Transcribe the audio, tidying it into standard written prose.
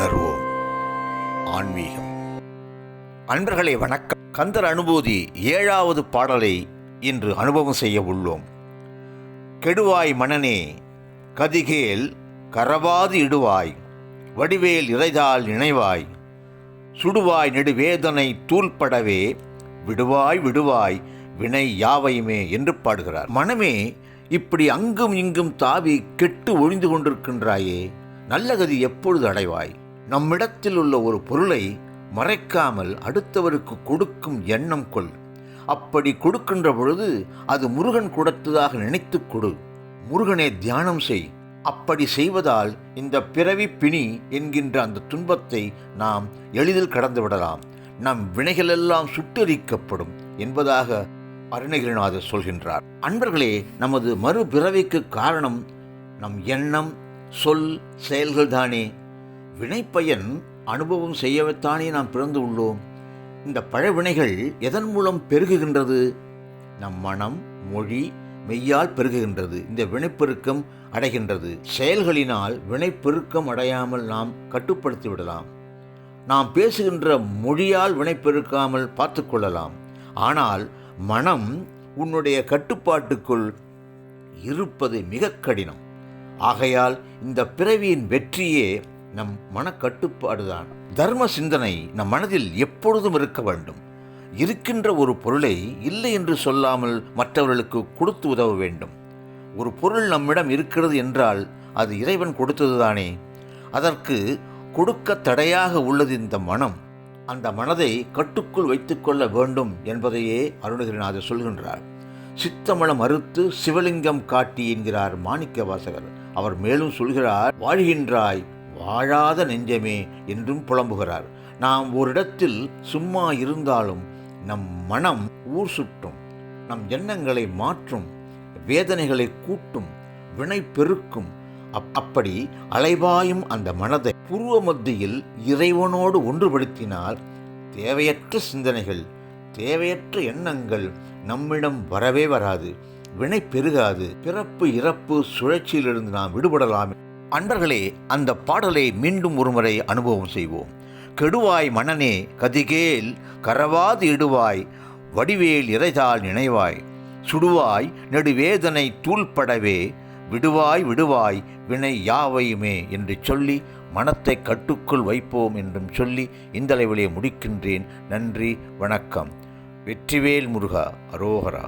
உணர்வோம் ஆன்மீகம். அன்பர்களே வணக்கம். கந்தர் அனுபூதி 7வது பாடலை இன்று அனுபவம் செய்ய உள்ளோம். கெடுவாய் மனனே கதிகேல் கரவாது இடுவாய், வடிவேல் இறைதால் நினைவாய், சுடுவாய் நெடுவேதனை தூள்படவே, விடுவாய் விடுவாய் வினை யாவையுமே என்று பாடுகிறார். மனமே, இப்படி அங்கும் இங்கும் தாவி கெட்டு ஒழிந்து கொண்டிருக்கின்றாயே, நல்ல கதி எப்பொழுது அடைவாய்? நம்மிடத்தில் உள்ள ஒரு பொருளை மறைக்காமல் அடுத்தவருக்கு கொடுக்கும் எண்ணம் கொள். அப்படி கொடுக்கின்ற பொழுது அது முருகன் கொடுத்ததாக நினைத்து கொடு. முருகனை தியானம் செய். அப்படி செய்வதால் இந்த பிறவி பிணி என்கின்ற அந்த துன்பத்தை நாம் எளிதில் கடந்து விடலாம். நம் வினைகளெல்லாம் சுட்டெரிக்கப்படும் என்பதாக அருணகிரிநாதர் சொல்கின்றார். அன்பர்களே, நமது மறுபிறவிக்கு காரணம் நம் எண்ணம், சொல், செயல்கள் தானே. வினைப்பயன் அனுபவம் செய்யத்தானே நாம் பிறந்து உள்ளோம். இந்த பழவினைகள் எதன் மூலம் பெருகுகின்றது? நம் மனம், மொழி, மெய்யால் பெருகுகின்றது. இந்த வினைப்பெருக்கம் அடைகின்றது. செயல்களினால் வினைப்பெருக்கம் அடையாமல் நாம் கட்டுப்படுத்தி விடலாம். நாம் பேசுகின்ற மொழியால் வினைப்பெருக்காமல் பார்த்து கொள்ளலாம். ஆனால் மனம் உன்னுடைய கட்டுப்பாட்டுக்குள் இருப்பது மிக கடினம். ஆகையால் இந்த பிறவியின் வெற்றியே நம் மனக்கட்டுப்பாடுதான். தர்ம சிந்தனை நம் மனதில் எப்பொழுதும் இருக்க வேண்டும். இருக்கின்ற ஒரு பொருளை இல்லை என்று சொல்லாமல் மற்றவர்களுக்கு கொடுத்து உதவ வேண்டும். ஒரு பொருள் நம்மிடம் இருக்கிறது என்றால் அது இறைவன் கொடுத்ததுதானே. அதற்கு கொடுக்க தடையாக உள்ளது இந்த மனம். அந்த மனதை கட்டுக்குள் வைத்துக்கொள்ள வேண்டும் என்பதையே அருணகிரிநாதர் சொல்கின்றார். சித்தமலம் அறுத்து சிவலிங்கம் காட்டி என்கிறார் மாணிக்க வாசகர். அவர் மேலும் சொல்கிறார், வாழ்கின்றாய் வாழாத நெஞ்சமே என்றும் புலம்புகிறார். நாம் ஓரிடத்தில் சும்மா இருந்தாலும் நம் மனம் ஊர் சுற்றும், நம் எண்ணங்களை மாற்றும், வேதனைகளை கூட்டும், வினை பெருக்கும். அப்படி அலைபாயும் அந்த மனதை புருவ மத்தியில் இறைவனோடு ஒன்றுபடுத்தினால் தேவையற்ற சிந்தனைகள், தேவையற்ற எண்ணங்கள் நம்மிடம் வரவே வராது. வினை பெருகாது. பிறப்பு இறப்பு சுழற்சியிலிருந்து நாம் விடுபடலாம். அன்பர்களே, அந்த பாடலை மீண்டும் ஒருமுறை அனுபவம் செய்வோம். கெடுவாய் மனனே கதிகேல் கரவாது இடுவாய், வடிவேல் இறைதால் நினைவாய், சுடுவாய் நெடுவேதனை தூள்படவே, விடுவாய் விடுவாய் வினை யாவையுமே என்று சொல்லி மனத்தை கட்டுக்குள் வைப்போம் என்றும் சொல்லி இந்த அளவிலே முடிக்கின்றேன். நன்றி, வணக்கம். வெற்றிவேல் முருகா. அரோகரா.